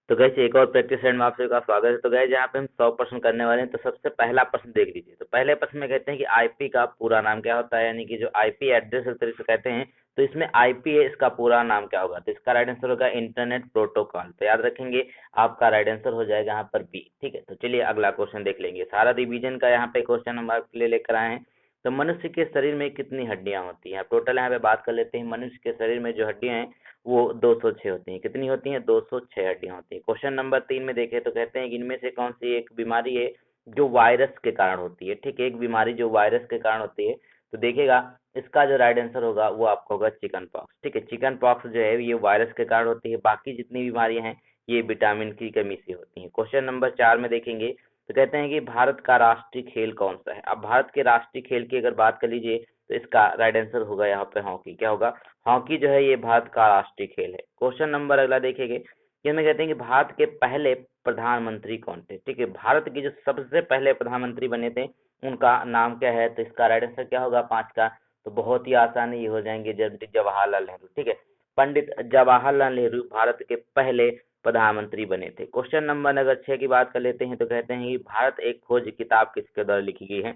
तो गैस एक और प्रैक्टिस सेट में आप सभी का स्वागत है। तो गैस यहाँ पे हम 100% करने वाले हैं। तो सबसे पहला प्रश्न देख लीजिए। तो पहले प्रश्न में कहते हैं कि आईपी का पूरा नाम क्या होता है, यानी कि जो आईपी एड्रेस इस तरीके से कहते हैं। तो इसमें आईपी है, इसका पूरा नाम क्या होगा? तो इसका राइट आंसर होगा इंटरनेट प्रोटोकॉल। तो याद रखेंगे, आपका राइट आंसर हो जाएगा यहाँ पर बी। ठीक है, तो चलिए अगला क्वेश्चन देख लेंगे। सारा रिवीजन का यहाँ पे क्वेश्चन हम आपके लिए लेकर आए हैं। तो मनुष्य के शरीर में कितनी हड्डियां होती हैं? टोटल यहाँ पे बात कर लेते हैं। मनुष्य के शरीर में जो हड्डियां हैं वो 206 होती हैं। कितनी होती हैं? 206 हड्डियां होती हैं। क्वेश्चन नंबर 3 में देखें तो कहते हैं कि इनमें से कौन सी एक बीमारी है जो वायरस के कारण होती है? ठीक है, एक बीमारी जो वायरस के कारण होती है। तो देखिएगा, इसका जो राइट आंसर होगा वो आपका होगा चिकन पॉक्स। ठीक है, चिकन पॉक्स जो है ये वायरस के कारण होती है। बाकी जितनी बीमारियां हैं ये विटामिन की कमी से होती हैं। क्वेश्चन नंबर 4 में देखेंगे तो कहते हैं कि भारत का राष्ट्रीय खेल कौन सा है? अब भारत के राष्ट्रीय खेल की अगर बात कर लीजिए तो इसका राइट आंसर होगा यहाँ पे हॉकी। क्या होगा? हॉकी जो है ये भारत का राष्ट्रीय खेल है। क्वेश्चन नंबर अगला देखेंगे, इसमें कहते हैं कि भारत के पहले प्रधानमंत्री कौन थे? ठीक है, भारत के जो सबसे पहले प्रधानमंत्री बने थे उनका नाम क्या है? तो इसका राइट आंसर क्या होगा 5 का? तो बहुत ही आसान ये हो जाएंगे, पंडित जवाहरलाल नेहरू। ठीक है, पंडित जवाहरलाल नेहरू भारत के पहले प्रधानमंत्री बने थे। क्वेश्चन नंबर अगर 6 की बात कर लेते हैं तो कहते हैं कि भारत एक खोज किताब किसके द्वारा लिखी गई है?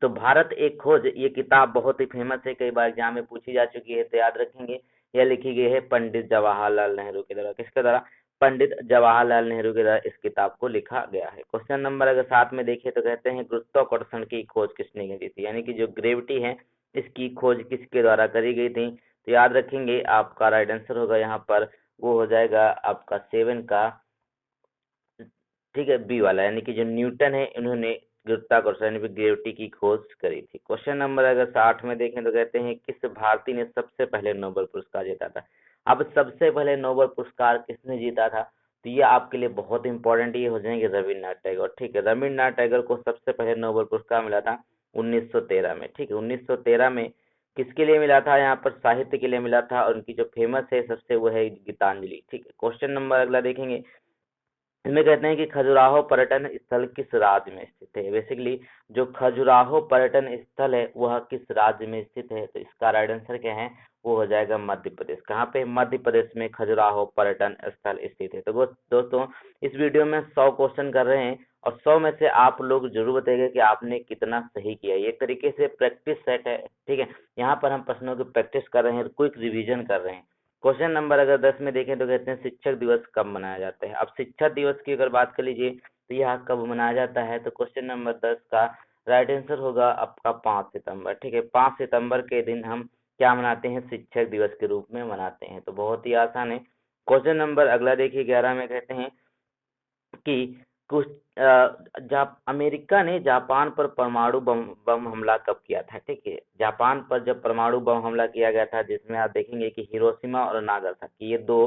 तो भारत एक खोज ये किताब बहुत ही फेमस है, कई बार एग्जाम में पूछी जा चुकी है। तो याद रखेंगे, यह लिखी गई है पंडित जवाहरलाल नेहरू के द्वारा। किसके द्वारा? पंडित जवाहरलाल नेहरू के द्वारा इस किताब को लिखा गया है। क्वेश्चन नंबर अगर 7 में देखें तो कहते हैं गुरुत्वाकर्षण की खोज किसने की थी? यानी कि जो ग्रेविटी है इसकी खोज किसके द्वारा करी गई थी? तो याद रखेंगे, आपका राइट आंसर होगा यहाँ पर वो हो जाएगा आपका 7 का। ठीक है, बी वाला, यानी कि जो न्यूटन है इन्होंने गुरुत्वाकर्षण यानी ग्रेविटी की खोज करी थी। क्वेश्चन नंबर अगर 60 में देखें तो कहते हैं किस भारतीय ने सबसे पहले नोबेल पुरस्कार जीता था? अब सबसे पहले नोबेल पुरस्कार किसने जीता था? तो ये आपके लिए बहुत इंपॉर्टेंट ये हो जाएंगे रविन्द्रनाथ टैगोर। ठीक है, रविन्द्रनाथ टैगोर को सबसे पहले नोबेल पुरस्कार मिला था 1913 में। ठीक है, 1913 में किसके लिए मिला था? यहाँ पर साहित्य के लिए मिला था, और उनकी जो फेमस है सबसे वो है गीतांजलि। ठीक है, क्वेश्चन नंबर अगला देखेंगे, इसमें कहते हैं कि खजुराहो पर्यटन स्थल किस राज्य में स्थित है? बेसिकली जो खजुराहो पर्यटन स्थल है वह किस राज्य में स्थित है? तो इसका राइट आंसर क्या है? वो हो जाएगा मध्य प्रदेश। कहाँ पे? मध्य प्रदेश में खजुराहो पर्यटन स्थल स्थित है। तो दोस्तों, इस वीडियो में 100 क्वेश्चन कर रहे हैं और 100 में से आप लोग जरूर बताइएगा कि आपने कितना सही किया। ये एक तरीके से प्रैक्टिस सेट है। ठीक है, यहाँ पर हम प्रश्नों की प्रैक्टिस कर रहे हैं, क्विक रिवीजन कर रहे हैं। क्वेश्चन नंबर अगर 10 में देखें तो कहते हैं शिक्षक दिवस कब मनाया जाता है? अब शिक्षक दिवस की अगर बात कर लीजिए तो यह कब मनाया जाता है? तो क्वेश्चन नंबर 10 का राइट आंसर होगा आपका 5 सितंबर। ठीक है, 5 सितंबर के दिन हम क्या मनाते हैं? शिक्षक दिवस के रूप में मनाते हैं। तो बहुत ही आसान है। क्वेश्चन नंबर अगला देखिए 11 में कहते हैं कि कुछ अमेरिका ने जापान पर परमाणु बम बम हमला कब किया था? ठीक है, जापान पर जब परमाणु बम हमला किया गया था, जिसमें आप देखेंगे कि हिरोशिमा और नागासाकी ये दो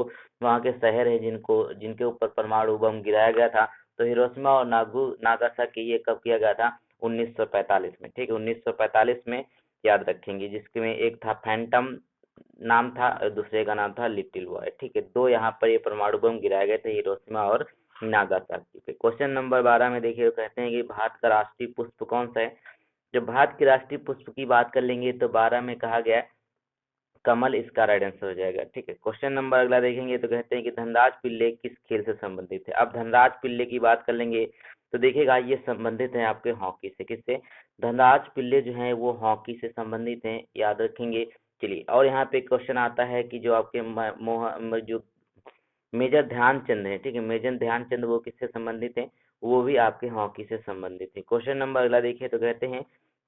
वहाँ के शहर हैं जिनके ऊपर परमाणु बम गिराया गया था। तो हिरोशिमा और नागासाकी ये कब किया गया था? 1945 में। ठीक है, 1945 में याद रखेंगे, जिसके में एक था फैंटम नाम था और दूसरे का नाम था लिटिल बॉय। ठीक है, दो यहाँ पर ये परमाणु बम गिराए गए थे, हिरोशिमा और नागासाकी पे। क्वेश्चन नंबर 12 में देखिए, कहते हैं कि भारत का राष्ट्रीय पुष्प कौन सा है? जब भारत के राष्ट्रीय पुष्प की बात कर लेंगे तो 12 में कहा गया है कमल, इसका राइट आंसर हो जाएगा। ठीक है, क्वेश्चन नंबर अगला देखेंगे तो कहते हैं कि धनराज पिल्ले किस खेल से संबंधित है? अब धनराज पिल्ले की बात कर लेंगे तो देखिएगा ये संबंधित है आपके हॉकी से। किससे? धनराज पिल्ले जो है वो हॉकी से संबंधित हैं, याद रखेंगे। चलिए, और यहाँ पे क्वेश्चन आता है कि जो आपके जो मेजर ध्यानचंद है, ठीक है, मेजर ध्यानचंद वो किससे संबंधित है? वो भी आपके हॉकी से संबंधित है। क्वेश्चन नंबर अगला देखिए तो कहते हैं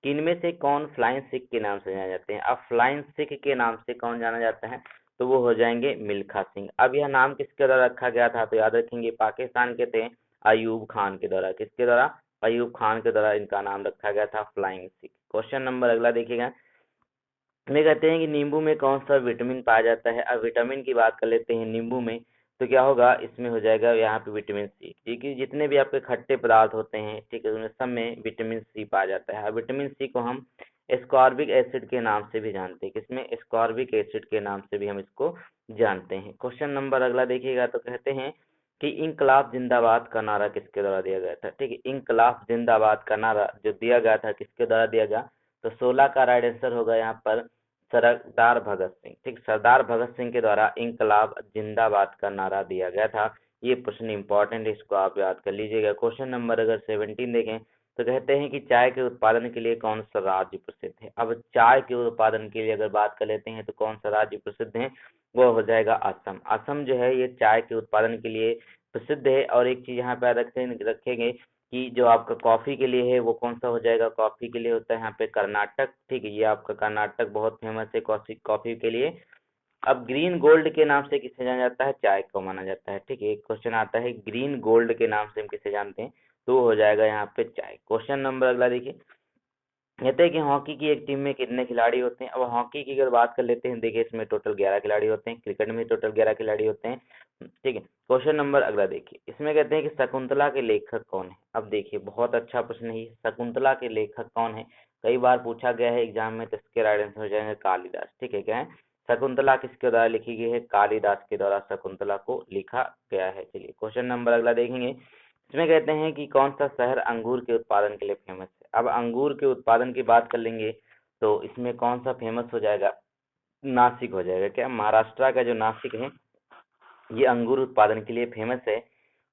कि इनमें से कौन फ्लाइंग सिख के नाम से जाने जाते हैं? अब फ्लाइंग सिख के नाम से कौन जाना जाता है? तो वो हो जाएंगे मिल्खा सिंह। अब यह नाम किसके द्वारा रखा गया था? तो याद रखेंगे पाकिस्तान के थे अयूब खान के द्वारा। किसके द्वारा? अयूब खान के द्वारा इनका नाम रखा गया था फ्लाइंग सिख। क्वेश्चन नंबर अगला देखिएगा, में कहते हैं कि नींबू में कौन सा विटामिन पाया जाता है? अब विटामिन की बात कर लेते हैं नींबू में, तो क्या होगा? इसमें हो जाएगा यहाँ पे विटामिन सी, क्योंकि जितने भी आपके खट्टे पदार्थ होते हैं, ठीक है, उनमें सब में विटामिन सी पाया जाता है। विटामिन सी को हम एस्कॉर्बिक एसिड के नाम से भी जानते हैं। किसमें? एस्कॉर्बिक एसिड के नाम से भी हम इसको जानते हैं। क्वेश्चन नंबर अगला देखिएगा तो कहते हैं कि इंकलाब जिंदाबाद का नारा किसके द्वारा दिया गया था? ठीक है, इंकलाब जिंदाबाद का नारा जो दिया गया था किसके द्वारा दिया गया? तो 16 का राइट आंसर होगा यहाँ पर सरदार भगत सिंह। ठीक, सरदार भगत सिंह के द्वारा इंकलाब जिंदाबाद का नारा दिया गया था। ये प्रश्न इंपॉर्टेंट है, इसको आप याद कर लीजिएगा। क्वेश्चन नंबर अगर 17 देखें तो कहते हैं कि चाय के उत्पादन के लिए कौन सा राज्य प्रसिद्ध है। अब चाय के उत्पादन के लिए अगर बात कर लेते हैं तो कौन सा राज्य प्रसिद्ध है, वो हो जाएगा असम। असम जो है ये चाय के उत्पादन के लिए प्रसिद्ध है। और एक चीज यहाँ पे रखेंगे कि जो आपका कॉफी के लिए है वो कौन सा हो जाएगा, कॉफी के लिए होता है यहाँ पे कर्नाटक। ठीक है, ये आपका कर्नाटक बहुत फेमस है कॉफी कॉफी के लिए। अब ग्रीन गोल्ड के नाम से किसे जाना जाता है, चाय को माना जाता है। ठीक है, एक क्वेश्चन आता है ग्रीन गोल्ड के नाम से हम किसे जानते हैं, तो हो जाएगा यहाँ पे चाय। क्वेश्चन नंबर अगला देखिए, कहते हैं कि हॉकी की एक टीम में कितने खिलाड़ी होते हैं। अब हॉकी की अगर बात कर लेते हैं, देखिए इसमें टोटल 11 खिलाड़ी होते हैं, क्रिकेट में टोटल 11 खिलाड़ी होते हैं। ठीक है, क्वेश्चन नंबर अगला देखिए, इसमें कहते हैं कि शकुंतला के लेखक कौन है। अब देखिए बहुत अच्छा प्रश्न है, शकुंतला के लेखक कौन है, कई बार पूछा गया है एग्जाम में, तो इसके राइट आंसर हो जाएंगे कालिदास। ठीक है, क्या है, शकुंतला किसके द्वारा लिखी गई है, कालिदास के द्वारा शकुंतला को लिखा गया है। चलिए क्वेश्चन नंबर अगला देखेंगे, इसमें कहते हैं कि कौन सा शहर अंगूर के उत्पादन के लिए फेमस है। अब अंगूर के उत्पादन की बात कर लेंगे तो इसमें कौन सा फेमस हो जाएगा, नासिक हो जाएगा। क्या महाराष्ट्र का जो नासिक है ये अंगूर उत्पादन के लिए फेमस है।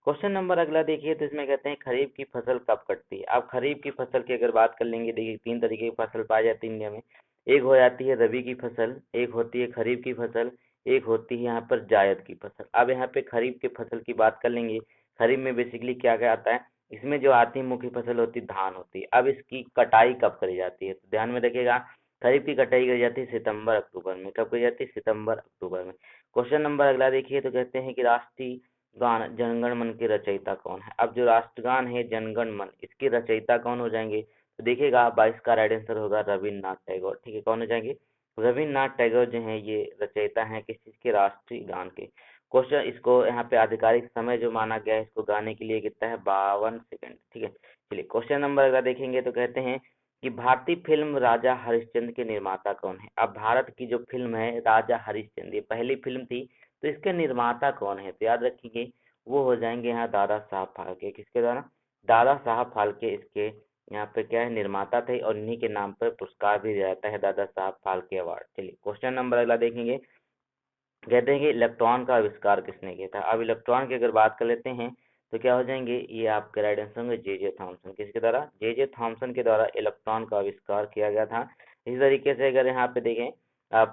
क्वेश्चन नंबर अगला देखिए, तो इसमें कहते हैं खरीफ की फसल कब कटती है। अब खरीफ की फसल की अगर बात कर लेंगे, देखिए 3 तरीके की फसल पाई जाती है इंडिया में। एक हो जाती है रबी की फसल, एक होती है खरीफ की फसल, एक होती है यहाँ पर जायद की फसल। अब यहाँ पे खरीफ की फसल की बात कर लेंगे, खरीफ में बेसिकली क्या क्या आता है, इसमें जो आती है मुख्य फसल होती है धान होती है। अब इसकी कटाई कब करी जाती है, तो ध्यान में रखिएगा, खरीफ की कटाई करी जाती है सितंबर अक्टूबर में। कब करी जाती है, सितंबर अक्टूबर में। क्वेश्चन नंबर अगला देखिए, तो कहते हैं कि राष्ट्रीय गान जनगण मन के रचयिता कौन है। अब जो राष्ट्रगान है जनगण मन, इसके रचयिता कौन हो जाएंगे, तो देखिएगा 22 का राइट आंसर होगा रविन्द्रनाथ टैगोर। ठीक है, कौन हो जाएंगे, रविन्द्रनाथ टैगोर जो है ये रचयिता हैं किस चीज के, राष्ट्रीय गान के। क्वेश्चन, इसको यहाँ पे आधिकारिक समय जो माना गया है इसको गाने के लिए कितना है, 52 सेकंड। ठीक है, चलिए क्वेश्चन नंबर अगला देखेंगे, तो कहते हैं कि भारतीय फिल्म राजा हरिश्चंद्र के निर्माता कौन है। अब भारत की जो फिल्म है राजा हरिश्चंद्र, ये पहली फिल्म थी, तो इसके निर्माता कौन है, तो याद रखिए वो हो जाएंगे यहाँ दादा साहब फाल्के। किसके द्वारा, दादा साहब फाल्के इसके यहाँ पे क्या है, निर्माता थे। और इन्हीं के नाम पर पुरस्कार भी दिया जाता है, दादा साहब फाल्के अवार्ड। चलिए क्वेश्चन नंबर अगला देखेंगे, कहते हैं कि इलेक्ट्रॉन का आविष्कार किसने किया था। अब इलेक्ट्रॉन की अगर बात कर लेते हैं तो क्या हो जाएंगे, ये आपके राइट आंसर होंगे जे थॉमसन। किसके द्वारा, जे थॉमसन के द्वारा इलेक्ट्रॉन का आविष्कार किया गया था। इसी तरीके से अगर यहाँ पे देखें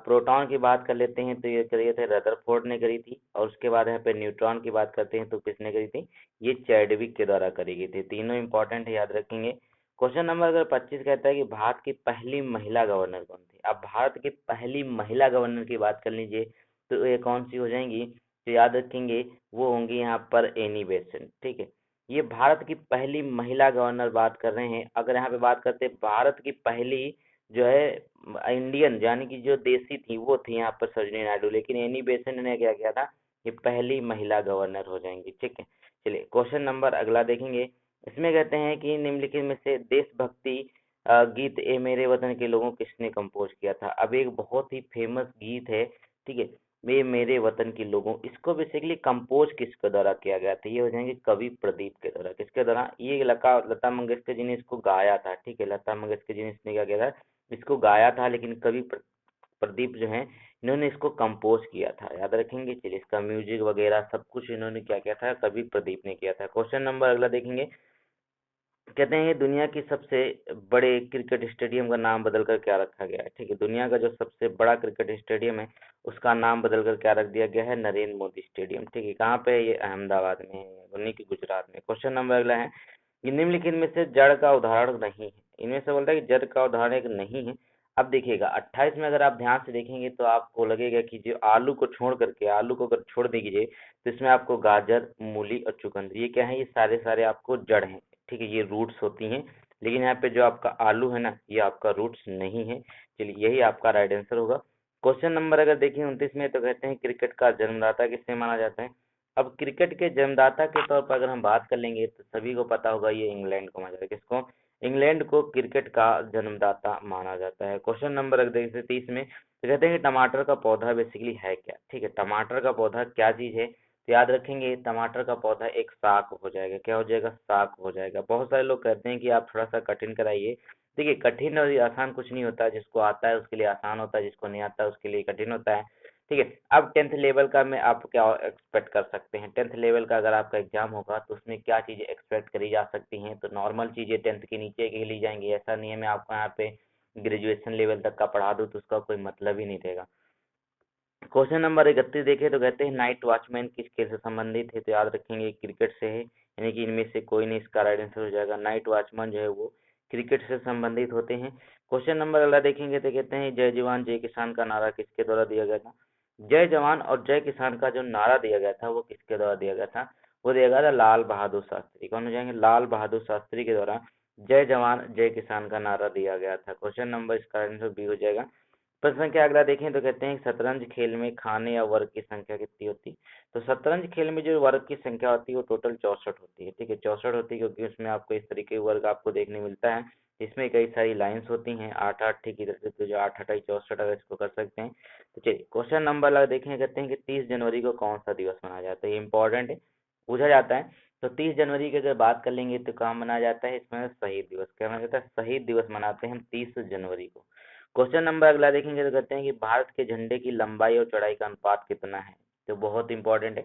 प्रोटॉन की बात कर लेते हैं तो ये करी थे रदरफोर्ड ने करी थी। और उसके बाद यहाँ पे न्यूट्रॉन की बात करते हैं तो किसने करी थी, ये चैडविक के द्वारा करी गई थी। तीनों इंपॉर्टेंट है, याद रखेंगे। क्वेश्चन नंबर अगर 25 कहता है कि भारत की पहली महिला गवर्नर कौन थी। अब भारत की पहली महिला गवर्नर की बात कर लीजिए तो ये कौन सी हो जाएंगी, तो याद रखेंगे वो होंगी यहाँ पर एनी बेसेंट। ठीक है, ये भारत की पहली महिला गवर्नर बात कर रहे हैं। अगर यहाँ पे बात करते हैं भारत की पहली जो है इंडियन यानी कि जो देसी थी वो थी यहाँ पर सरोजिनी नायडू, लेकिन एनी बेसेंट ने क्या किया था, ये पहली महिला गवर्नर हो जाएंगी। ठीक है, चलिए क्वेश्चन नंबर अगला देखेंगे, इसमें कहते हैं कि निम्नलिखित में से देशभक्ति गीत ए मेरे वतन के लोगों किसने कंपोज किया था। अब एक बहुत ही फेमस गीत है, ठीक है, वे मेरे वतन के लोगों, इसको बेसिकली कंपोज किसके द्वारा किया गया था, ये हो जाएंगे कवि प्रदीप के द्वारा। किसके द्वारा, ये लता मंगेशकर जी ने इसको गाया था। ठीक है, लता मंगेशकर जी ने इसने क्या किया था, इसको गाया था, लेकिन कवि प्रदीप जो है इन्होंने इसको कंपोज किया था। याद रखेंगे, चलिए इसका म्यूजिक वगैरह सब कुछ इन्होंने क्या किया था, कवि प्रदीप ने किया था। क्वेश्चन नंबर अगला देखेंगे, कहते हैं दुनिया की सबसे बड़े क्रिकेट स्टेडियम का नाम बदलकर क्या रखा गया है। ठीक है, दुनिया का जो सबसे बड़ा क्रिकेट स्टेडियम है उसका नाम बदलकर क्या रख दिया गया है, नरेंद्र मोदी स्टेडियम। ठीक है, कहाँ पे है, ये अहमदाबाद में है, उन्हीं की गुजरात में। क्वेश्चन नंबर अगला है कि निम्नलिखित में से जड़ का उदाहरण नहीं है। इनमें से बोलता है कि जड़ का उदाहरण एक नहीं है। अब देखिएगा 28 में अगर आप ध्यान से देखेंगे तो आपको लगेगा कि जो आलू को छोड़ करके, आलू को अगर छोड़ दीजिए तो इसमें आपको गाजर, मूली और चुकंदर, ये क्या है, ये सारे सारे आपको जड़ हैं। ठीक है, ये रूट्स होती हैं, लेकिन यहाँ पे जो आपका आलू है ना ये आपका रूट्स नहीं है। चलिए यही आपका राइट आंसर होगा। क्वेश्चन नंबर अगर देखिए 29 में, तो कहते हैं क्रिकेट का जन्मदाता किसे माना जाता है। अब क्रिकेट के जन्मदाता के तौर पर अगर हम बात कर लेंगे तो सभी को पता होगा ये इंग्लैंड को माना जाता है। किसको, इंग्लैंड को क्रिकेट का जन्मदाता माना जाता है। क्वेश्चन नंबर अगर देखिए 30 में, तो कहते हैं कि टमाटर का पौधा बेसिकली है क्या। ठीक है, टमाटर का पौधा क्या चीज है, तो याद रखेंगे टमाटर का पौधा एक साग हो जाएगा। क्या हो जाएगा, साग हो जाएगा। बहुत सारे लोग कहते हैं कि आप थोड़ा सा कठिन कराइए, देखिए कठिन और आसान कुछ नहीं होता है, जिसको आता है उसके लिए आसान होता है, जिसको नहीं आता है उसके लिए कठिन होता है। ठीक है। अब 10th लेवल का में आप क्या एक्सपेक्ट कर सकते हैं, 10th लेवल का अगर आपका एग्जाम होगा तो उसमें क्या चीज़ें एक्सपेक्ट करी जा सकती हैं। तो नॉर्मल चीज़ें 10th के नीचे की ली जाएंगी, ऐसा नहीं है मैं आपको यहाँ पे ग्रेजुएशन लेवल तक का पढ़ा दूँ तो उसका कोई मतलब ही नहीं रहेगा। क्वेश्चन नंबर 31 देखें तो कहते हैं नाइट वॉचमैन किस खेल से संबंधित है, तो याद रखेंगे क्रिकेट से है, यानी कि इनमें से कोई नहीं इसका राइट आंसर हो जाएगा। नाइट वॉचमैन जो है वो क्रिकेट से संबंधित होते हैं। क्वेश्चन नंबर अगला देखेंगे तो कहते हैं जय जवान जय किसान का नारा किसके द्वारा दिया गया था। जय जवान और जय किसान का जो नारा दिया गया था वो किसके द्वारा दिया गया था, वो दिया गया था लाल बहादुर शास्त्री। कौन हो जाएंगे, लाल बहादुर शास्त्री के द्वारा जय जवान जय किसान का नारा दिया गया था। क्वेश्चन नंबर इसका आंसर बी हो जाएगा। प्रश्न संख्या अगला देखें तो कहते हैं शतरंज खेल में खाने या वर्ग की संख्या कितनी होती है। तो शतरंज खेल में जो वर्ग की संख्या होती है वो टोटल 64 होती है। ठीक है, 64 होती है क्योंकि उसमें आपको इस तरीके के वर्ग आपको देखने मिलता है, इसमें कई सारी लाइंस होती हैं, आठ आठ ठीक इधर से तो जो आठ अठाई 64 अगर इसको कर सकते हैं। तो चलिए क्वेश्चन नंबर लगा देखें, कहते हैं कि 30 जनवरी को कौन सा दिवस मनाया जाता है, ये इंपॉर्टेंट है, पूछा जाता है। तो 30 जनवरी की अगर बात कर लेंगे तो कहाँ मनाया जाता है, इसमें शहीद दिवस, क्या मनाया जाता है, शहीद दिवस मनाते हैं हम 30 जनवरी को। क्वेश्चन नंबर अगला देखेंगे तो कहते हैं कि भारत के झंडे की लंबाई और चौड़ाई का अनुपात कितना है, तो बहुत इंपॉर्टेंट है।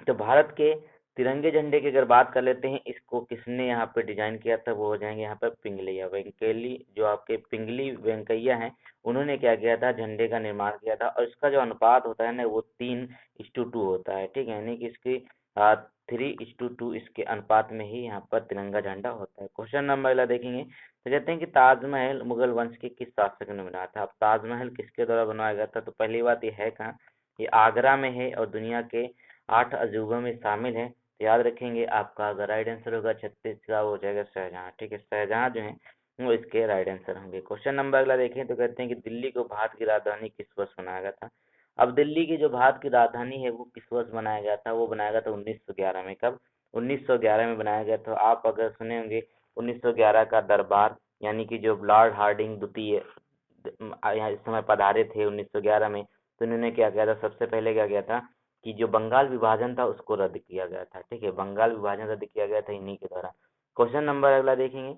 तो भारत के तिरंगे झंडे की अगर बात कर लेते हैं, इसको किसने यहाँ पे डिजाइन किया था, वो हो जाएंगे यहाँ पर पिंगलिया वेंकैली, जो आपके पिंगली वेंकैया हैं, उन्होंने क्या किया था, झंडे का निर्माण किया था। और इसका जो अनुपात होता है ना वो 3:2 होता है। ठीक है, यानी कि इसकी 3:2 इसके अनुपात में ही यहाँ पर तिरंगा झंडा होता है। क्वेश्चन नंबर अगला देखेंगे तो कहते हैं कि ताजमहल मुगल वंश के किस शासक ने बनाया था। अब ताजमहल किसके द्वारा बनवाया गया था, तो पहली बात ये है कहाँ, ये आगरा में है और दुनिया के 8 अजूबों में शामिल है। तो याद रखेंगे आपका अगर राइट आंसर होगा 36 का, वो हो जाएगा शाहजहाँ। ठीक है, शाहजहाँ जो है वो इसके राइट आंसर होंगे। क्वेश्चन नंबर अगला देखें तो कहते हैं कि दिल्ली को भारत की राजधानी किस वर्ष बनाया गया था। अब दिल्ली की जो भारत की राजधानी है वो किस वर्ष बनाया गया था, वो बनाया गया था 1911 में। कब, 1911 में बनाया गया था। आप अगर सुने होंगे 1911 का दरबार, यानी कि जो लॉर्ड हार्डिंग द्वितीय यहाँ इस समय पधारे थे 1911 में, तो इन्होंने क्या किया था, सबसे पहले क्या किया था कि जो बंगाल विभाजन था उसको रद्द किया गया था। ठीक है, बंगाल विभाजन रद्द किया गया था इन्हीं के द्वारा। क्वेश्चन नंबर अगला देखेंगे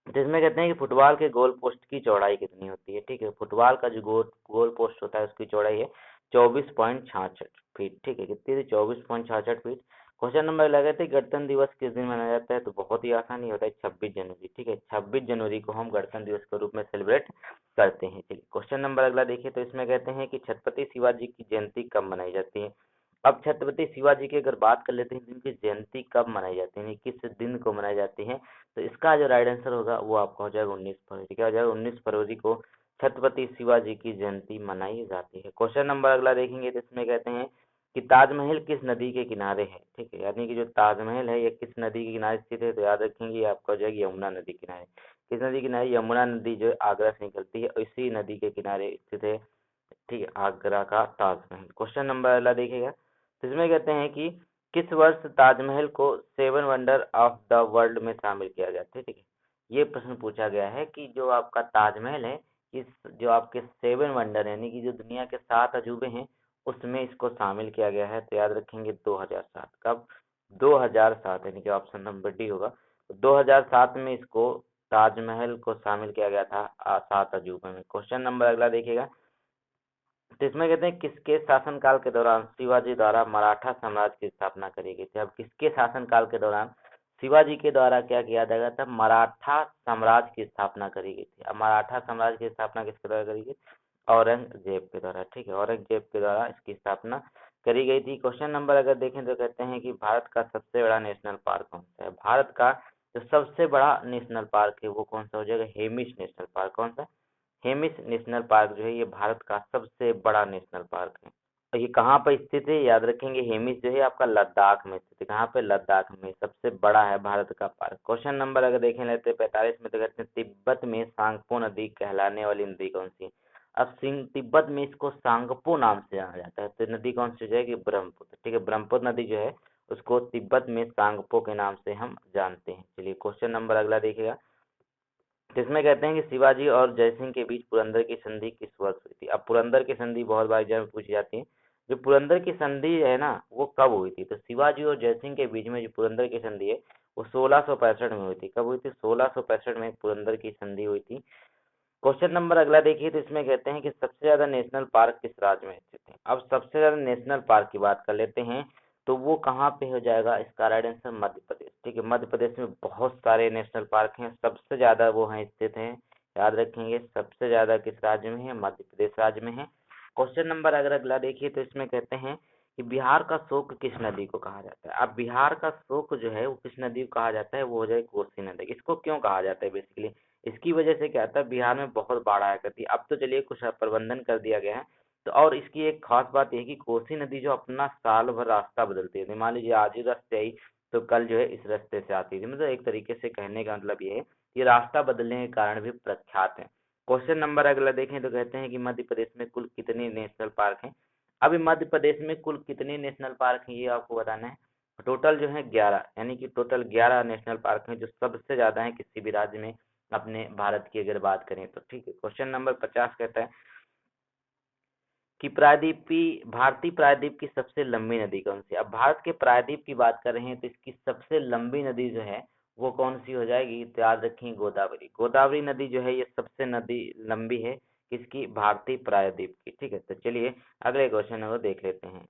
जिसमें कहते हैं कि फुटबॉल के गोल पोस्ट की चौड़ाई कितनी होती है। ठीक है, फुटबॉल का जो गोल पोस्ट होता है उसकी चौड़ाई है 24.66 फीट। ठीक है, कितनी थी, 24.66 फीट। क्वेश्चन नंबर लगा थे गणतंत्र दिवस किस दिन मनाया जाता है, तो बहुत ही आसानी होता है 26 जनवरी। ठीक है, 26 जनवरी को हम गणतंत्र दिवस के रूप में सेलिब्रेट करते हैं। चलिए क्वेश्चन नंबर अगला देखिए तो इसमें कहते हैं कि छत्रपति शिवाजी की जयंती कब मनाई जाती है। अब छत्रपति शिवाजी की अगर बात कर लेते हैं इनकी जयंती कब मनाई जाती है, यानी किस दिन को मनाई जाती है, तो इसका जो राइट आंसर होगा वो आपका हो जाएगा 19 फरवरी। क्या हो जाएगा, 19 फरवरी को छत्रपति शिवाजी की जयंती मनाई जाती है। क्वेश्चन नंबर अगला देखेंगे तो इसमें कहते हैं कि ताजमहल किस नदी के किनारे है। ठीक है, यानी कि जो ताजमहल है ये किस नदी के किनारे स्थित है, तो याद रखेंगे ये आपका हो जाएगी यमुना नदी के किनारे। किस नदी के किनारे, यमुना नदी जो आगरा से निकलती है इसी नदी के किनारे स्थित है। ठीक है, आगरा का ताजमहल। क्वेश्चन नंबर अगला देखिएगा तो इसमें कहते हैं कि किस वर्ष ताजमहल को 7 वंडर ऑफ द वर्ल्ड में शामिल किया गया था। ठीक है, ये प्रश्न पूछा गया है कि जो आपका ताजमहल है इस जो आपके 7 वंडर यानी कि जो दुनिया के 7 अजूबे हैं उसमें इसको शामिल किया गया है। तो याद रखेंगे 2007। कब, 2007, यानी कि ऑप्शन नंबर डी होगा। तो 2007 में इसको ताजमहल को शामिल किया गया था 7 अजूबे में। क्वेश्चन नंबर अगला देखिएगा तो इसमें कहते हैं किसके शासनकाल के दौरान शिवाजी द्वारा मराठा साम्राज्य की स्थापना करी गई थी। अब किसके शासनकाल के दौरान शिवाजी के द्वारा क्या किया गया था, मराठा साम्राज्य की स्थापना करी गई थी। अब मराठा साम्राज्य की स्थापना किसके द्वारा करी गई, औरंगजेब के द्वारा। ठीक है, औरंगजेब के द्वारा इसकी स्थापना करी गई थी। क्वेश्चन नंबर अगर देखें तो कहते हैं कि भारत का सबसे बड़ा नेशनल पार्क कौन सा है। भारत का जो सबसे बड़ा नेशनल पार्क है वो कौन सा हो जाएगा, हेमिस नेशनल पार्क। कौन सा, हेमिस नेशनल पार्क जो है ये भारत का सबसे बड़ा नेशनल पार्क है। और ये कहाँ पर स्थित है, याद रखेंगे हेमिस जो है आपका लद्दाख में स्थित है। कहाँ पे, लद्दाख में, सबसे बड़ा है भारत का पार्क। क्वेश्चन नंबर अगर देखें लेते हैं 45 में, तो कहते हैं तिब्बत में सांगपो नदी कहलाने वाली नदी कौन सी है। अब सिंह तिब्बत में इसको सांगपो नाम से जाना जाता है, तो नदी कौन सी हो जाएगी, ब्रह्मपुत्र। ठीक है, ब्रह्मपुत्र नदी जो है उसको तिब्बत में सांगपो के नाम से हम जानते हैं। चलिए क्वेश्चन नंबर अगला देखिएगा जिसमें कहते हैं कि शिवाजी और जयसिंह के बीच पुरंदर की संधि किस वर्ष हुई थी। अब पुरंदर की संधि बहुत बार एग्जाम में पूछी जाती है। जो पुरंदर की संधि है ना वो कब हुई थी, तो शिवाजी और जयसिंह के बीच में जो पुरंदर की संधि है वो 1665 में हुई थी। कब हुई थी, 1665 में पुरंदर की संधि हुई थी। क्वेश्चन नंबर अगला देखिए, तो इसमें कहते हैं कि सबसे ज्यादा नेशनल पार्क किस राज्य में स्थित है। अब सबसे ज्यादा नेशनल पार्क की बात कर लेते हैं, तो वो कहाँ पे हो जाएगा, इसका राइट आंसर मध्य प्रदेश। ठीक है, मध्य प्रदेश में बहुत सारे नेशनल पार्क हैं, सबसे ज्यादा वो हैं स्थित हैं। याद रखेंगे, सबसे ज्यादा किस राज्य में है, मध्य प्रदेश राज्य में है। क्वेश्चन नंबर अगर अगला देखिए, तो इसमें कहते हैं कि बिहार का शोक किस नदी को कहा जाता है। अब बिहार का शोक जो है वो किस नदी को कहा जाता है, वो हो जाए कोसी नदी। इसको क्यों कहा जाता है बेसिकली, इसकी वजह से क्या था, बिहार में बहुत बाढ़ आया करती है। अब तो चलिए कुछ प्रबंधन कर दिया गया है। तो और इसकी एक खास बात यह है कि कोसी नदी जो अपना साल भर रास्ता बदलती है, तो मान लीजिए आज ही रास्ते आई तो कल जो है इस रास्ते से आती थी। मतलब एक तरीके से कहने का मतलब ये है, ये रास्ता बदलने के कारण भी प्रख्यात है। क्वेश्चन नंबर अगला देखें, तो कहते हैं कि मध्य प्रदेश में कुल कितने नेशनल पार्क हैं। अभी मध्य प्रदेश में कुल कितने नेशनल पार्क हैं ये आपको बताना है। टोटल जो है 11, यानी कि टोटल 11 नेशनल पार्क हैं, जो सबसे ज्यादा है किसी भी राज्य में अपने भारत की अगर बात करें तो। ठीक है, क्वेश्चन नंबर 50 कहता है कि प्रायद्वीपी भारतीय प्रायद्वीप की सबसे लंबी नदी कौन सी है। अब भारत के प्रायद्वीप की बात कर रहे हैं, तो इसकी सबसे लंबी नदी जो है वो कौन सी हो जाएगी, तो याद रखें गोदावरी। गोदावरी नदी जो है ये सबसे नदी लंबी है किसकी, भारतीय प्रायद्वीप की। ठीक है, तो चलिए अगले क्वेश्चन को देख लेते हैं।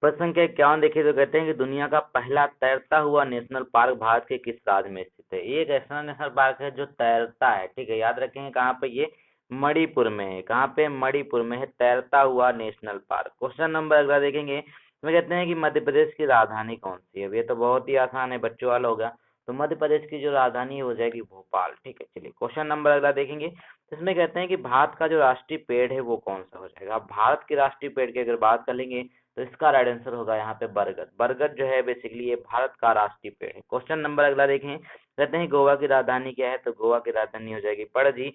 प्रश्न संख्या 51 देखिए, तो कहते हैं कि दुनिया का पहला तैरता हुआ नेशनल पार्क भारत के किस राज्य में स्थित है। ये एक ऐसा नेशनल पार्क है जो तैरता है। ठीक है, याद रखेंगे कहाँ पे, ये मणिपुर में है। कहाँ पे, मणिपुर में है तैरता हुआ नेशनल पार्क। क्वेश्चन नंबर अगला देखेंगे, इसमें कहते हैं कि मध्य प्रदेश की राजधानी कौन सी है। अब ये तो बहुत ही आसान है, बच्चों वाला होगा। तो मध्य प्रदेश की जो राजधानी है हो जाएगी भोपाल। ठीक है, चलिए क्वेश्चन नंबर अगला देखेंगे, इसमें कहते हैं कि भारत का जो राष्ट्रीय पेड़ है वो कौन सा हो जाएगा। अब भारत के राष्ट्रीय पेड़ की अगर बात कर लेंगे, तो इसका राइट आंसर होगा यहाँ पे बरगद। बरगद जो है बेसिकली ये भारत का राष्ट्रीय पेड़ है। क्वेश्चन नंबर अगला देखें, कहते हैं गोवा की राजधानी क्या है, तो गोवा की राजधानी हो जाएगी पणजी।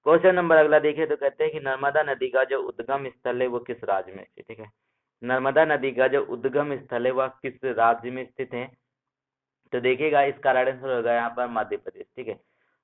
क्वेश्चन नंबर अगला देखें, तो कहते हैं कि नर्मदा नदी का जो उद्गम स्थल है वो किस राज्य में स्थित है। ठीक है, नर्मदा नदी का जो उद्गम स्थल है वह किस राज्य में स्थित है, तो देखिएगा इसका राइट आंसर होगा यहाँ पर मध्य प्रदेश। ठीक है,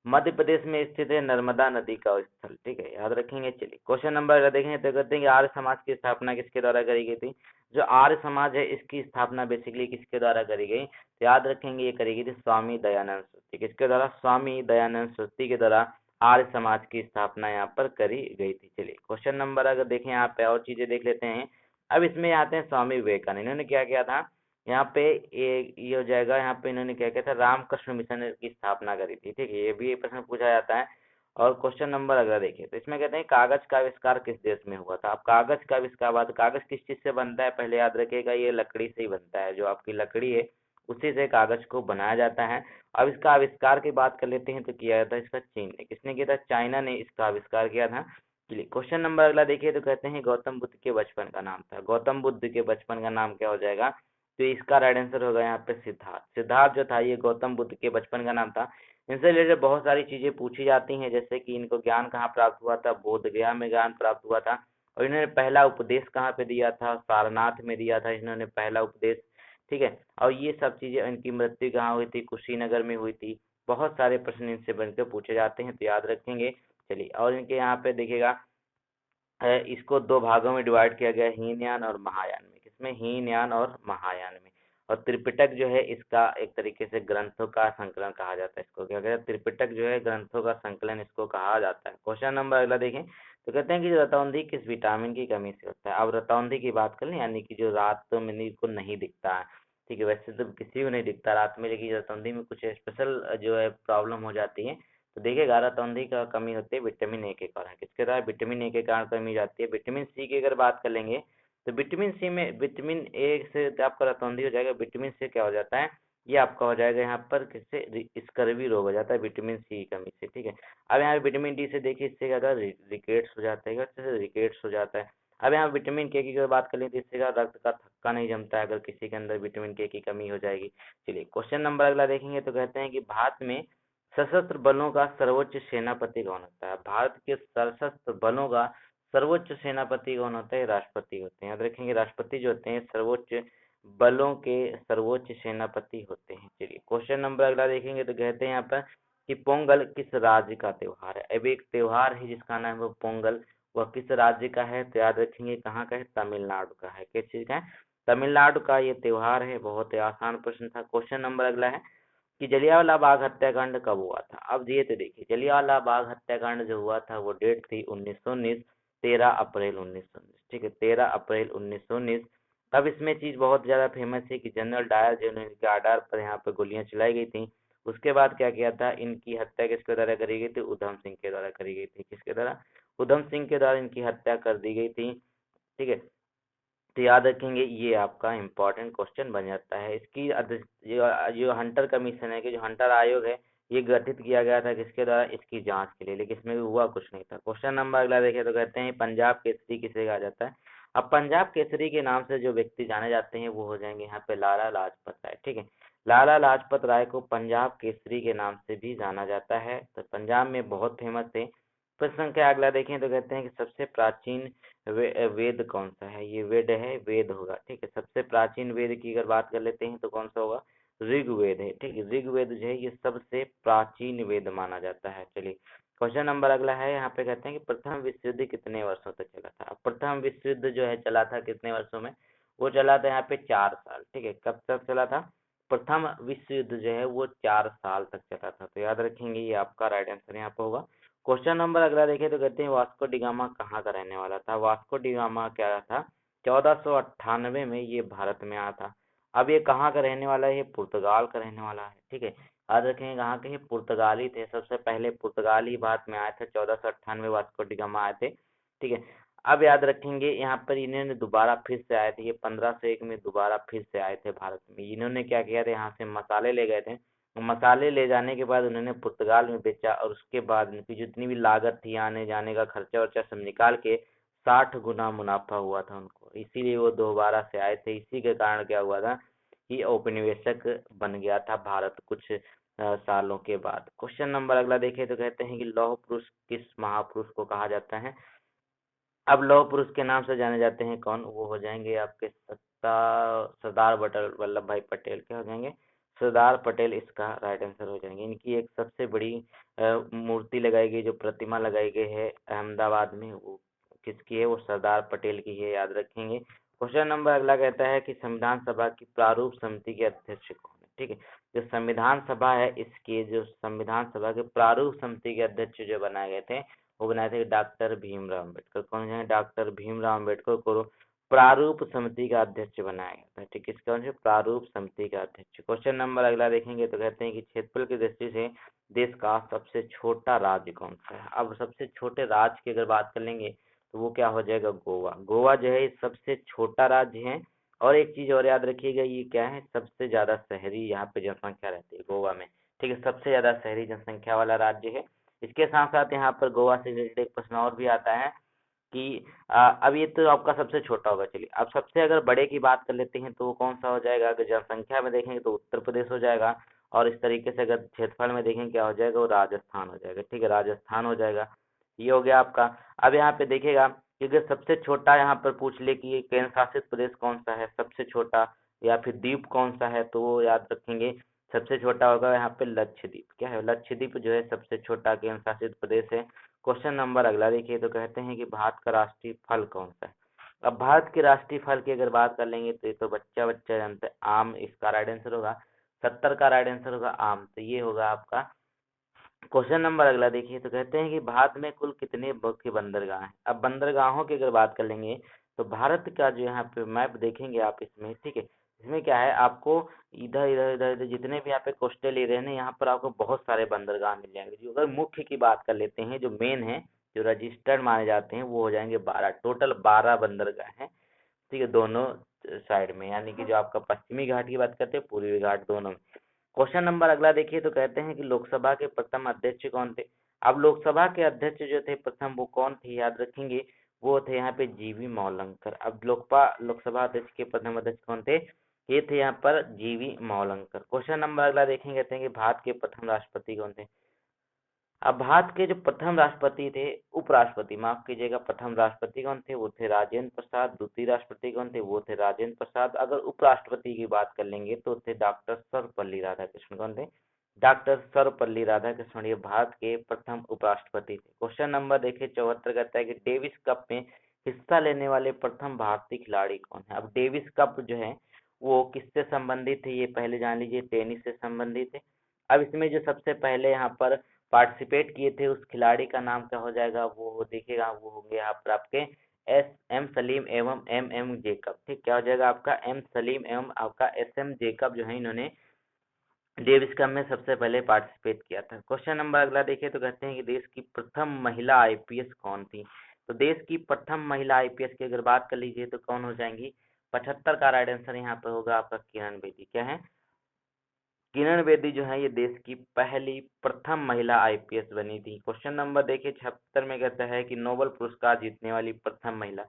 मध्य प्रदेश में स्थित है नर्मदा नदी का स्थल। ठीक है, याद रखेंगे। चलिए क्वेश्चन नंबर अगर देखेंगे, तो कहते हैं कि आर्य समाज की स्थापना किसके द्वारा करी गई थी। जो आर्य समाज है इसकी स्थापना बेसिकली किसके द्वारा करी गई, तो याद रखेंगे ये करी गई थी स्वामी दयानंद सरस्वती। किसके द्वारा, स्वामी दयानंद सरस्वती के द्वारा आर्य समाज की स्थापना यहाँ पर करी गई थी। चलिए क्वेश्चन नंबर अगर देखें, यहाँ पे और चीजें देख लेते हैं। अब इसमें आते हैं स्वामी विवेकानंद, इन्होंने क्या किया था। यहाँ पे ये हो जाएगा, यहाँ पे इन्होंने क्या किया था, रामकृष्ण मिशन की स्थापना करी थी। ठीक है, ये भी एक प्रश्न पूछा जाता है। और क्वेश्चन नंबर अगला देखिए, तो इसमें कहते हैं कागज का आविष्कार किस देश में हुआ था। अब कागज का आविष्कार बात, कागज किस चीज से बनता है, पहले याद रखिएगा ये लकड़ी से ही बनता है। जो आपकी लकड़ी है उसी से कागज को बनाया जाता है। अब इसका आविष्कार की बात कर लेते हैं, तो किया था इसका चीन ने। किसने किया था, चाइना ने इसका आविष्कार किया था। चलिए क्वेश्चन नंबर अगला देखिए, तो कहते हैं गौतम बुद्ध के बचपन का नाम था। गौतम बुद्ध के बचपन का नाम क्या हो जाएगा, तो इसका राइट आंसर होगा यहाँ पे सिद्धार्थ। सिद्धार्थ जो था ये गौतम बुद्ध के बचपन का नाम था। इनसे रिलेटेड बहुत सारी चीजें पूछी जाती हैं, जैसे कि इनको ज्ञान कहाँ प्राप्त हुआ था, बोध गया में ज्ञान प्राप्त हुआ था। और इन्होंने पहला उपदेश कहाँ पे दिया था, सारनाथ में दिया था इन्होंने पहला उपदेश। ठीक है, और ये सब चीजें, इनकी मृत्यु कहाँ हुई थी, कुशीनगर में हुई थी। बहुत सारे प्रश्न इनसे बनकर पूछे जाते हैं, तो याद रखेंगे। चलिए, और इनके यहाँ पे देखिएगा, इसको दो भागों में डिवाइड किया गया है, हीनयान और महायान में। किसमें, हीनयान और महायान में। और त्रिपिटक जो है इसका एक तरीके से ग्रंथों का संकलन कहा जाता है। इसको क्या कहते हैं, त्रिपिटक जो है ग्रंथों का संकलन इसको कहा जाता है। क्वेश्चन नंबर अगला देखें, तो कहते हैं कि जो रतौंधी किस विटामिन की कमी से होता है। अब रतौंधी की बात कर लें, यानी कि जो रात में नींद को नहीं दिखता है। ठीक है, वैसे तो किसी को नहीं दिखता रात में, लेकिन रतौंधी में कुछ स्पेशल जो है प्रॉब्लम हो जाती है। तो देखिए गारातौंधी का कमी होती है विटामिन ए के कारण। किसके कारण, विटामिन ए के कारण कमी जाती है। विटामिन सी की अगर बात कर लेंगे, तो विटामिन सी में, विटामिन ए से आपका रतौंधी हो जाएगा, विटामिन से क्या हो जाता है, ये आपका हो जाएगा यहाँ पर किससे, स्कर्वी रोग हो जाता है विटामिन सी की कमी से। ठीक है, अब यहाँ विटामिन डी से देखिए इससे क्या होता है, रिकेट्स हो जाता है, रिकेट्स हो जाता है। अब यहाँ विटामिन के की अगर बात कर लें, तो इससे क्या, रक्त का थक्का नहीं जमता है अगर किसी के अंदर विटामिन के की कमी हो जाएगी। चलिए क्वेश्चन नंबर अगला देखेंगे, तो कहते हैं कि भारत में सशस्त्र बलों का सर्वोच्च सेनापति कौन होता है। भारत के सशस्त्र बलों का सर्वोच्च सेनापति कौन होता है, राष्ट्रपति होते हैं। याद रखेंगे, राष्ट्रपति जो होते हैं सर्वोच्च बलों के सर्वोच्च सेनापति होते हैं। चलिए क्वेश्चन नंबर अगला देखेंगे, तो कहते हैं यहाँ पर कि पोंगल किस राज्य का त्योहार है। अब एक त्योहार है जिसका नाम है पोंगल, वह किस राज्य का है, तो याद रखेंगे कहाँ का है, तमिलनाडु का है। किस चीज का है, तमिलनाडु का ये त्योहार है। बहुत ही आसान प्रश्न था। क्वेश्चन नंबर अगला है, कि जलियांवाला बाग हत्याकांड कब हुआ था। अब ये तो देखिए, जलियांवाला बाग हत्याकांड जो हुआ था वो डेट थी 1919, 13 अप्रैल 1919, ठीक है, 13 अप्रैल 1919। अब इसमें चीज बहुत ज्यादा फेमस है कि जनरल डायर जो इनके आर्डर पर यहाँ पे गोलियां चलाई गई थी। उसके बाद क्या किया था, इनकी हत्या किसके द्वारा करी गई थी, उधम सिंह के द्वारा करी गई थी। किसके द्वारा, उधम सिंह के द्वारा इनकी हत्या कर दी गई थी, ठीक है। तो याद रखेंगे, ये आपका इम्पोर्टेंट क्वेश्चन बन जाता है। इसकी जो हंटर कमीशन है, कि जो हंटर आयोग है, ये गठित किया गया था किसके द्वारा, इसकी जांच के लिए, लेकिन इसमें भी हुआ कुछ नहीं था। क्वेश्चन नंबर अगला देखें तो कहते हैं पंजाब केसरी किसे कहा जाता है। अब पंजाब केसरी के नाम से जो व्यक्ति जाने जाते हैं वो हो जाएंगे यहाँ पे लाला लाजपत राय, ठीक है। लाला लाजपत राय को पंजाब केसरी के नाम से भी जाना जाता है, तो पंजाब में बहुत फेमस थे। प्रश्न संख्या अगला देखें तो कहते हैं कि सबसे प्राचीन वेद कौन सा है। ये वेद है, वेद होगा, ठीक है। सबसे प्राचीन वेद की अगर बात कर लेते हैं तो कौन सा होगा, ऋग्वेद है, ठीक है। ऋग्वेद जो है ये सबसे प्राचीन वेद माना जाता है। चलिए क्वेश्चन नंबर अगला है, यहाँ पे कहते हैं कि प्रथम विश्व युद्ध कितने वर्षों तक चला था। अब प्रथम विश्व युद्ध जो है चला था कितने वर्षों में, वो चला था यहाँ पे 4 साल, ठीक है। कब तक चला था, प्रथम विश्व युद्ध जो है वो 4 साल तक चला था। तो याद रखेंगे, ये आपका राइट आंसर यहाँ पे होगा। क्वेश्चन नंबर अगला देखें तो कहते हैं वास्को डिगामा कहाँ का रहने वाला था। वास्को डिगामा क्या था, 1498 में ये भारत में आया था। अब ये कहाँ का रहने वाला है, ये पुर्तगाल का रहने वाला है, ठीक है। याद रखेंगे कहाँ के, ये पुर्तगाली थे, सबसे पहले पुर्तगाल ही भारत में आए थे, 1498 वास्को डिगामा आए थे, ठीक है। अब याद रखेंगे यहाँ पर इन्होंने दोबारा फिर से आए थे, ये 1501 में दोबारा फिर से आए थे भारत में। इन्होंने क्या किया था, यहाँ से मसाले ले गए थे। मसाले ले जाने के बाद उन्होंने पुर्तगाल में बेचा, और उसके बाद उनकी जितनी भी लागत थी, आने जाने का खर्चा वर्चा सब निकाल के 60 गुना मुनाफा हुआ था उनको, इसीलिए वो दोबारा से आए थे। इसी के कारण क्या हुआ था कि औपनिवेशक बन गया था भारत कुछ सालों के बाद। क्वेश्चन नंबर अगला देखें तो कहते हैं कि लौह पुरुष किस महापुरुष को कहा जाता है। अब लौह पुरुष के नाम से जाने जाते हैं कौन, वो हो जाएंगे आपके सत्ता सरदार वल्लभ भाई पटेल, क्या हो जाएंगे, सरदार पटेल इसका राइट आंसर हो जाएंगे। इनकी एक सबसे बड़ी मूर्ति लगाई गई, जो प्रतिमा लगाई गई है अहमदाबाद में, वो किसकी है, वो सरदार पटेल की है, याद रखेंगे। क्वेश्चन नंबर अगला कहता है कि संविधान सभा की प्रारूप समिति के अध्यक्ष कौन है, ठीक है। जो संविधान सभा है, इसके जो संविधान सभा के प्रारूप समिति के अध्यक्ष जो बनाए गए थे, वो बनाए थे डॉक्टर भीमराव अम्बेडकर। कौन है, डॉक्टर भीमराव अम्बेडकर को प्रारूप समिति का अध्यक्ष बनाया गया था, ठीक है। कौन से, प्रारूप समिति का अध्यक्ष। क्वेश्चन नंबर अगला देखेंगे तो कहते हैं कि क्षेत्रफल की दृष्टि से देश का सबसे छोटा राज्य कौन सा है। अब सबसे छोटे राज्य की अगर बात कर लेंगे तो वो क्या हो जाएगा, गोवा। गोवा जो है सबसे छोटा राज्य है। और एक चीज और याद रखिएगा, ये क्या है, सबसे ज्यादा शहरी यहाँ पे जनसंख्या रहती है गोवा में, ठीक है। सबसे ज्यादा शहरी जनसंख्या वाला राज्य है। इसके साथ साथ यहाँ पर गोवा से रिलेटेड एक प्रश्न और भी आता है कि अब ये तो आपका सबसे छोटा होगा। चलिए अब सबसे अगर बड़े की बात कर लेते हैं तो वो कौन सा हो जाएगा, अगर जनसंख्या में देखेंगे तो उत्तर प्रदेश हो जाएगा। और इस तरीके से अगर क्षेत्रफल में देखेंगे क्या हो जाएगा, वो राजस्थान हो जाएगा, ठीक है, राजस्थान हो जाएगा। ये हो गया आपका। अब यहाँ पे देखिएगा कि अगर सबसे छोटा यहाँ पर पूछ ले कि ये केंद्र शासित प्रदेश कौन सा है सबसे छोटा, या फिर द्वीप कौन सा है, तो वो याद रखेंगे सबसे छोटा होगा यहाँ पे लक्षद्वीप। क्या है, लक्षद्वीप जो है सबसे छोटा केंद्र शासित प्रदेश है। क्वेश्चन नंबर अगला देखिए तो कहते हैं कि भारत का राष्ट्रीय फल कौन सा है। अब भारत के राष्ट्रीय फल की अगर बात कर लेंगे तो ये तो बच्चा बच्चा जानते हैं, आम इसका राइट आंसर होगा। 70 का राइट आंसर होगा आम, तो ये होगा आपका। क्वेश्चन नंबर अगला देखिए तो कहते हैं कि भारत में कुल कितने मुख्य बंदरगाह हैं। अब बंदरगाहों की अगर बात कर लेंगे तो भारत का जो यहाँ पे मैप देखेंगे आप इसमें, ठीक है। इसमें क्या है, आपको इधर इधर इधर इधर जितने भी यहाँ पे कोस्टल एरिया है ना, यहाँ पर आपको बहुत सारे बंदरगाह मिल जाएंगे। जो अगर मुख्य की बात कर लेते हैं, जो मेन है, जो रजिस्टर्ड माने जाते हैं, वो हो जाएंगे 12, टोटल 12 बंदरगाह हैं, ठीक है, दोनों साइड में। यानी कि जो आपका पश्चिमी घाट की बात करते हैं, पूर्वी घाट, दोनों में। क्वेश्चन नंबर अगला देखिए तो कहते हैं कि लोकसभा के प्रथम अध्यक्ष कौन थे। अब लोकसभा के अध्यक्ष जो थे प्रथम, वो कौन थे, याद रखेंगे, वो थे यहाँ पे जीवी मौलंकर। अब लोकसभा अध्यक्ष के प्रथम अध्यक्ष कौन थे, ये थे यहाँ पर जीवी मौलंकर। क्वेश्चन नंबर अगला देखेंगे, कहते हैं कि भारत के प्रथम राष्ट्रपति कौन थे। अब भारत के जो प्रथम राष्ट्रपति थे, उपराष्ट्रपति माफ कीजिएगा, प्रथम राष्ट्रपति कौन थे, वो थे राजेंद्र प्रसाद। द्वितीय राष्ट्रपति कौन थे, वो थे राजेंद्र प्रसाद। अगर उपराष्ट्रपति की बात कर लेंगे तो थे डॉक्टर सर्वपल्ली राधाकृष्णन। कौन थे, डॉक्टर सर्वपल्ली राधाकृष्णन, ये भारत के प्रथम उपराष्ट्रपति थे। क्वेश्चन नंबर देखिए 74 कहता है कि डेविस कप में हिस्सा लेने वाले प्रथम भारतीय खिलाड़ी कौन है। अब डेविस कप जो है वो किससे संबंधित है, ये पहले जान लीजिए, टेनिस से संबंधित है। अब इसमें जो सबसे पहले यहाँ पर पार्टिसिपेट किए थे उस खिलाड़ी का नाम क्या हो जाएगा, वो देखिएगा, वो होंगे यहाँ पर आपके एम सलीम एवं एम जेकब। ठीक, क्या हो जाएगा आपका एम सलीम एवं आपका एम जेकब जो है इन्होंने डेविस कप में सबसे पहले पार्टिसिपेट किया था। क्वेश्चन नंबर अगला देखिए तो कहते हैं कि देश की प्रथम महिला आईपीएस कौन थी। तो देश की प्रथम महिला आईपीएस की अगर बात कर लीजिए तो कौन हो जाएंगी, 75 का राइट आंसर यहाँ पर होगा आपका किरण बेदी। क्या है, किरण बेदी जो है ये देश की पहली प्रथम महिला आईपीएस बनी थी। क्वेश्चन नंबर देखिए 76 में कहता है कि नोबेल पुरस्कार जीतने वाली प्रथम महिला।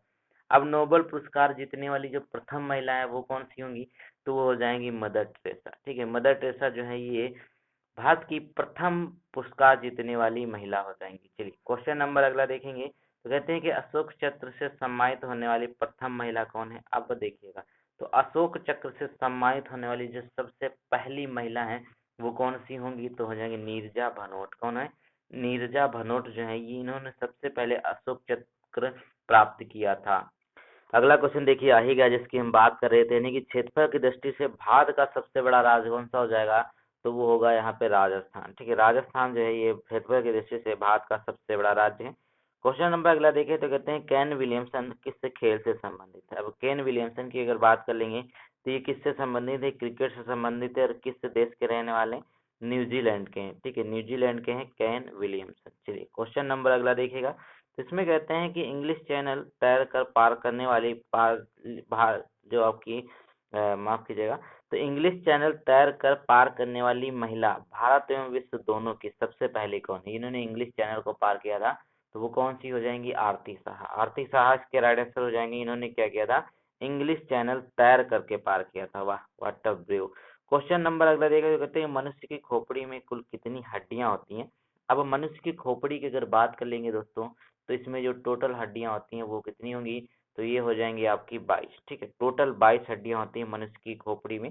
अब नोबेल पुरस्कार जीतने वाली जो प्रथम महिला है वो कौन सी होंगी, तो वो हो जाएंगी मदर टेरेसा। ठीक है, मदर टेरेसा जो है ये भारत की प्रथम पुरस्कार जीतने वाली महिला हो जाएंगी। चलिए क्वेश्चन नंबर अगला देखेंगे तो कहते हैं कि अशोक चक्र से सम्मानित होने वाली प्रथम महिला कौन है। अब देखिएगा तो अशोक चक्र से सम्मानित होने वाली जो सबसे पहली महिला है वो कौन सी होंगी, तो हो जाएंगी नीरजा भनोट। कौन है, नीरजा भनोट जो है ये इन्होंने सबसे पहले अशोक चक्र प्राप्त किया था। अगला क्वेश्चन देखिए आ ही गया जिसकी हम बात कर रहे थे, यानी कि क्षेत्रफल की दृष्टि से भारत का सबसे बड़ा राज्य कौन सा हो जाएगा, तो वो होगा यहाँ पे राजस्थान। ठीक है, राजस्थान जो है ये क्षेत्रफल की दृष्टि से भारत का सबसे बड़ा राज्य है। क्वेश्चन नंबर अगला देखिए तो कहते हैं केन विलियमसन किस खेल से संबंधित है। अब केन विलियमसन की अगर बात कर लेंगे तो ये किससे संबंधित है, क्रिकेट से संबंधित है और किस देश के रहने वाले, न्यूजीलैंड के हैं। ठीक है, न्यूजीलैंड के हैं केन विलियमसन। चलिए क्वेश्चन नंबर अगला देखिएगा तो इसमें कहते हैं कि इंग्लिश चैनल तैर कर पार करने वाली जो आपकी माफ कीजिएगा, तो इंग्लिश चैनल तैर कर पार करने वाली महिला भारत एवं विश्व दोनों की सबसे पहले कौन है, इन्होंने इंग्लिश चैनल को पार किया था, तो वो कौन सी हो जाएंगी, आरती साहा। आरती साहा इसके राइट आंसर हो जाएंगे, इन्होंने क्या किया था, इंग्लिश चैनल तैर करके पार किया था। वाह, what a brave. Question number अगला देखा तो कहते हैं मनुष्य की खोपड़ी में कुल कितनी हड्डियां होती हैं। अब मनुष्य की खोपड़ी की अगर बात कर लेंगे दोस्तों तो इसमें जो टोटल हड्डियां होती हैं वो कितनी होंगी, तो ये हो जाएंगी आपकी 22। ठीक है, टोटल 22 हड्डियां होती हैं मनुष्य की खोपड़ी में।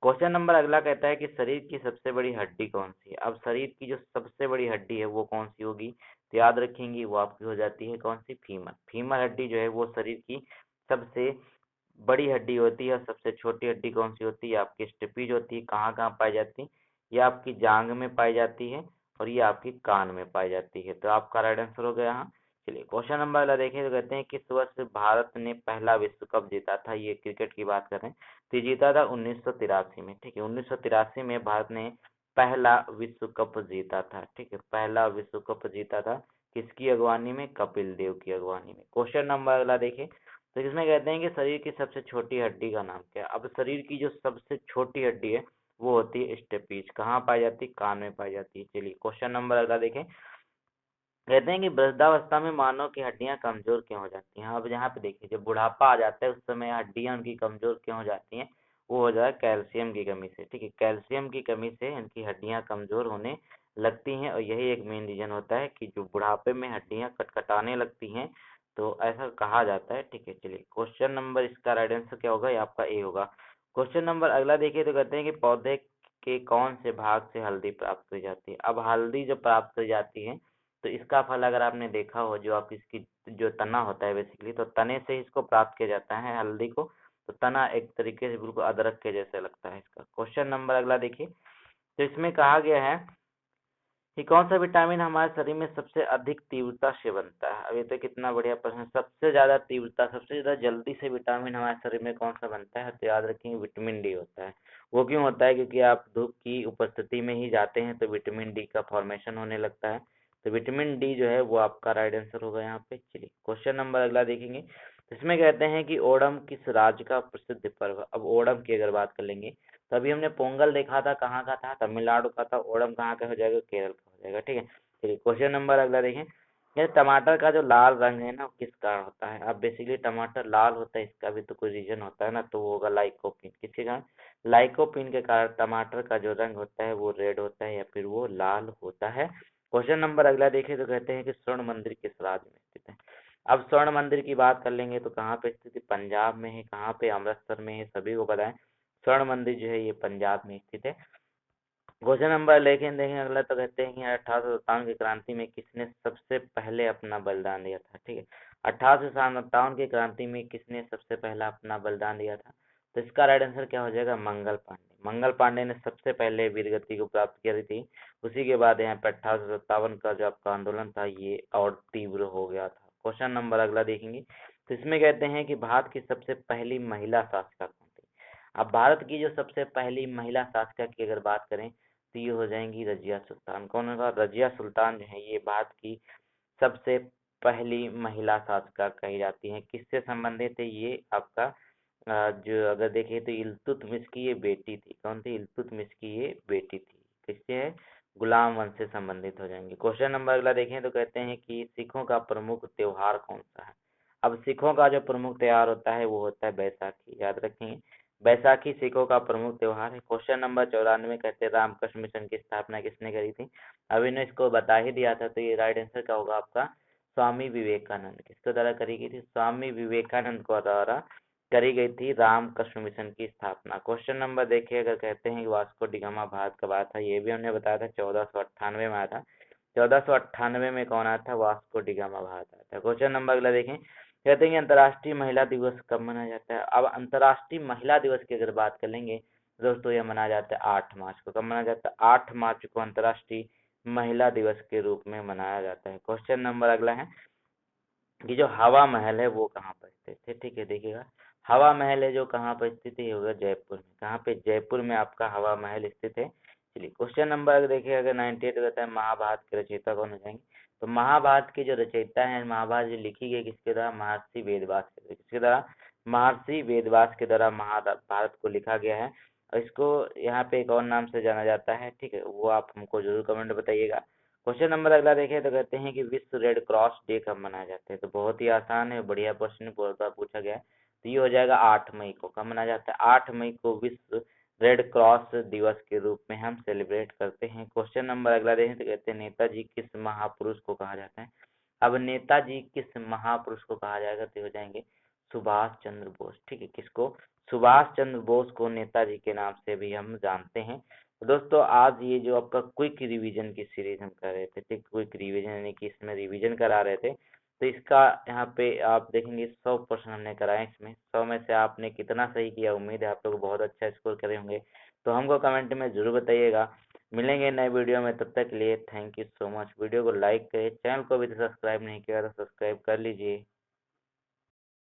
क्वेश्चन नंबर अगला कहता है कि शरीर की सबसे बड़ी हड्डी कौन सी है। अब शरीर की जो सबसे बड़ी हड्डी है वो कौन सी होगी, तो याद रखेंगे वो आपकी हो जाती है कौन सी, फीमर। फीमर हड्डी जो है वो शरीर की सबसे बड़ी हड्डी होती है। और सबसे छोटी हड्डी कौन सी होती है, आपकी स्टेपीज होती है। कहाँ कहाँ पाई जाती है, ये आपकी जांग में पाई जाती है और ये आपकी कान में पाई जाती है। तो आपका राइट आंसर हो गया यहाँ। चलिए क्वेश्चन नंबर अगला देखें तो कहते हैं किस वर्ष भारत ने पहला विश्व कप जीता था, ये क्रिकेट की बात कर रहे हैं, तो ये जीता था 1983 में। ठीक है, 1983 में भारत ने पहला विश्व कप जीता था। ठीक है, पहला विश्व कप जीता था किसकी अगवानी में, कपिल देव की अगवानी में। क्वेश्चन नंबर अगला देखें तो इसमें कहते हैं कि शरीर की सबसे छोटी हड्डी का नाम क्या है। अब शरीर की जो सबसे छोटी हड्डी है वो होती है स्टेपीज। कहाँ पाई जाती है, कान में पाई जाती है। चलिए क्वेश्चन नंबर अगला देखें, कहते हैं कि वृद्धावस्था में मानव की हड्डियां कमजोर क्यों हो जाती हैं। अब यहाँ पे देखिए जब बुढ़ापा आ जाता है उस समय हड्डियां उनकी कमजोर क्यों हो जाती हैं, वो हो जाए कैल्शियम की कमी से। ठीक है, कैल्शियम की कमी से इनकी हड्डियां कमजोर होने लगती हैं और यही एक मेन रीजन होता है कि जो बुढ़ापे में हड्डियां कटकटाने लगती हैं, तो ऐसा कहा जाता है। ठीक है, चलिए क्वेश्चन नंबर इसका राइट आंसर क्या होगा, ये आपका ए होगा। क्वेश्चन नंबर अगला देखिए तो कहते हैं कि पौधे के कौन से भाग से हल्दी प्राप्त की जाती है। अब हल्दी जब प्राप्त की जाती है तो इसका फल अगर आपने देखा हो, जो आप इसकी जो तना होता है बेसिकली, तो तने से इसको प्राप्त किया जाता है हल्दी को। तो तना एक तरीके से बिल्कुल अदरक के जैसे लगता है इसका। क्वेश्चन नंबर अगला देखिए तो इसमें कहा गया है कि कौन सा विटामिन हमारे शरीर में सबसे अधिक तीव्रता से बनता है। अब ये तो कितना बढ़िया प्रश्न है, सबसे ज्यादा तीव्रता, सबसे ज्यादा जल्दी से विटामिन हमारे शरीर में कौन सा बनता है, तो याद रखेंगे विटामिन डी होता है। वो क्यों होता है, क्योंकि आप धूप की उपस्थिति में ही जाते हैं तो विटामिन डी का फॉर्मेशन होने लगता है। तो विटामिन डी जो है वो आपका राइट आंसर होगा यहाँ पे। चलिए क्वेश्चन नंबर अगला देखेंगे, इसमें कहते हैं कि ओणम किस राज्य का प्रसिद्ध पर्व। अब ओणम की अगर बात कर लेंगे तो अभी हमने पोंगल देखा था, कहाँ का था, तमिलनाडु का था। ओणम कहाँ का हो जाएगा, केरल का हो जाएगा। ठीक है, चलिए क्वेश्चन नंबर अगला देखें, ये टमाटर का जो लाल रंग है ना वो किस कारण होता है। अब बेसिकली टमाटर लाल होता है, इसका भी तो कोई रीजन होता है ना, तो वो होगा लाइकोपिन। किसके कारण, लाइकोपिन के कारण टमाटर का जो रंग होता है वो रेड होता है या फिर वो लाल होता है। क्वेश्चन नंबर अगला देखें तो कहते हैं कि स्वर्ण मंदिर किस राज्य में स्थित है। अब स्वर्ण मंदिर की बात कर लेंगे तो कहाँ पे स्थित है, पंजाब में है। कहाँ पे, अमृतसर में है, सभी को पता है स्वर्ण मंदिर जो है ये पंजाब में स्थित है। क्वेश्चन नंबर लेकिन देखें अगला तो कहते हैं कि 1857 की क्रांति में किसने सबसे पहले अपना बलिदान दिया था। ठीक है, 1857 की क्रांति में किसने सबसे पहला अपना बलिदान दिया था, तो इसका राइट आंसर क्या हो जाएगा, मंगल पांडे। मंगल पांडे ने सबसे पहले वीरगति को प्राप्त करी थी। उसी के बाद यहाँ पे 1857 का जो आपका आंदोलन था ये और तीव्र हो गया था। क्वेश्चन नंबर अगला देखेंगे, तो इसमें कहते हैं कि भारत की सबसे पहली महिला शासिका कौन थी। अब भारत की जो सबसे पहली महिला शासिका की अगर बात करें तो ये हो जाएंगी रजिया सुल्तान। कौन होगा, रजिया सुल्तान जो है ये भारत की सबसे पहली महिला शासिका कही जाती है। किससे संबंधित है ये आपका जो अगर देखें तो इल्तुतमिश की ये बेटी थी। कौन थी, इल्तुतमिश की ये बेटी थी। किससे है, गुलाम वंश से संबंधित हो जाएंगे। क्वेश्चन नंबर अगला देखें तो कहते हैं कि सिखों का प्रमुख त्योहार कौन सा है। अब सिखों का जो प्रमुख त्योहार होता है वो होता है बैसाखी, याद रखेंगे। बैसाखी सिखों का प्रमुख त्योहार है। क्वेश्चन नंबर 94 कहते हैं रामकृष्ण मिशन की स्थापना किसने करी थी। अभी ने इसको बता ही दिया था, तो ये राइट आंसर क्या होगा आपका, स्वामी विवेकानंद। किसके द्वारा करी गई थी, स्वामी विवेकानंद को द्वारा करी गई थी रामकृष्ण मिशन की स्थापना। क्वेश्चन नंबर देखिए, अगर कहते हैं कि वास्को डी गामा भारत कब आया था, ये भी हमने बताया था 1498 में आया था। 1498 में कौन आया था, वास्को डी गामा भारत आया था। क्वेश्चन नंबर अगला देखें, कहते हैं कि अंतर्राष्ट्रीय महिला दिवस कब मनाया जाता है। अब अंतर्राष्ट्रीय महिला दिवस की अगर बात कर लेंगे दोस्तों, यह मनाया जाता है 8 मार्च को। कब मनाया जाता है, 8 मार्च को अंतर्राष्ट्रीय महिला दिवस के रूप में मनाया जाता है। क्वेश्चन नंबर अगला है कि जो हवा महल है वो कहाँ पर स्थित है। ठीक है, देखिएगा हवा महल है जो कहाँ पर स्थित है, होगा जयपुर में। कहाँ पे, जयपुर में आपका हवा महल स्थित है। चलिए क्वेश्चन नंबर अगर देखिए, अगर 98 कहता है महाभारत के रचयिता कौन हो जाएंगे, तो महाभारत के जो रचयिता है, महाभारत जो लिखी गई किसके द्वारा, महर्षि वेदव्यास के। किसके द्वारा, महर्षि वेदव्यास के द्वारा महाभारत को लिखा गया है। और इसको यहाँ पे एक और नाम से जाना जाता है, ठीक है, वो आप हमको जरूर कमेंट बताइएगा। क्वेश्चन नंबर अगला देखें तो कहते हैं कि विश्व रेड क्रॉस डे कब मनाया जाता है। तो बहुत ही आसान है, बढ़िया क्वेश्चन बहुत बार पूछा गया है। तो ये हो जाएगा 8 मई को। कब मनाया जाता है, 8 मई को विश्व रेड क्रॉस दिवस के रूप में हम सेलिब्रेट करते हैं। क्वेश्चन नंबर अगला देखें तो कहते हैं नेताजी किस महापुरुष को कहा जाता है। अब नेताजी किस महापुरुष को कहा जाएगा, तो हो जाएंगे सुभाष चंद्र बोस। ठीक है, किसको, सुभाष चंद्र बोस को नेताजी के नाम से भी हम जानते हैं। तो दोस्तों आज ये जो आपका क्विक रिवीजन की सीरीज हम कर रहे थे, ठीक, क्विक रिवीजन यानी कि इसमें रिवीजन करा रहे थे, तो इसका यहाँ पे आप देखेंगे 100% हमने कराया। इसमें 100 में से आपने कितना सही किया, उम्मीद है आप लोग बहुत अच्छा स्कोर करे होंगे। तो हमको कमेंट में जरूर बताइएगा। मिलेंगे नए वीडियो में, तब तक के लिए thank you so much. Video को लाइक करें, चैनल को भी सब्सक्राइब नहीं किया तो सब्सक्राइब कर लीजिए।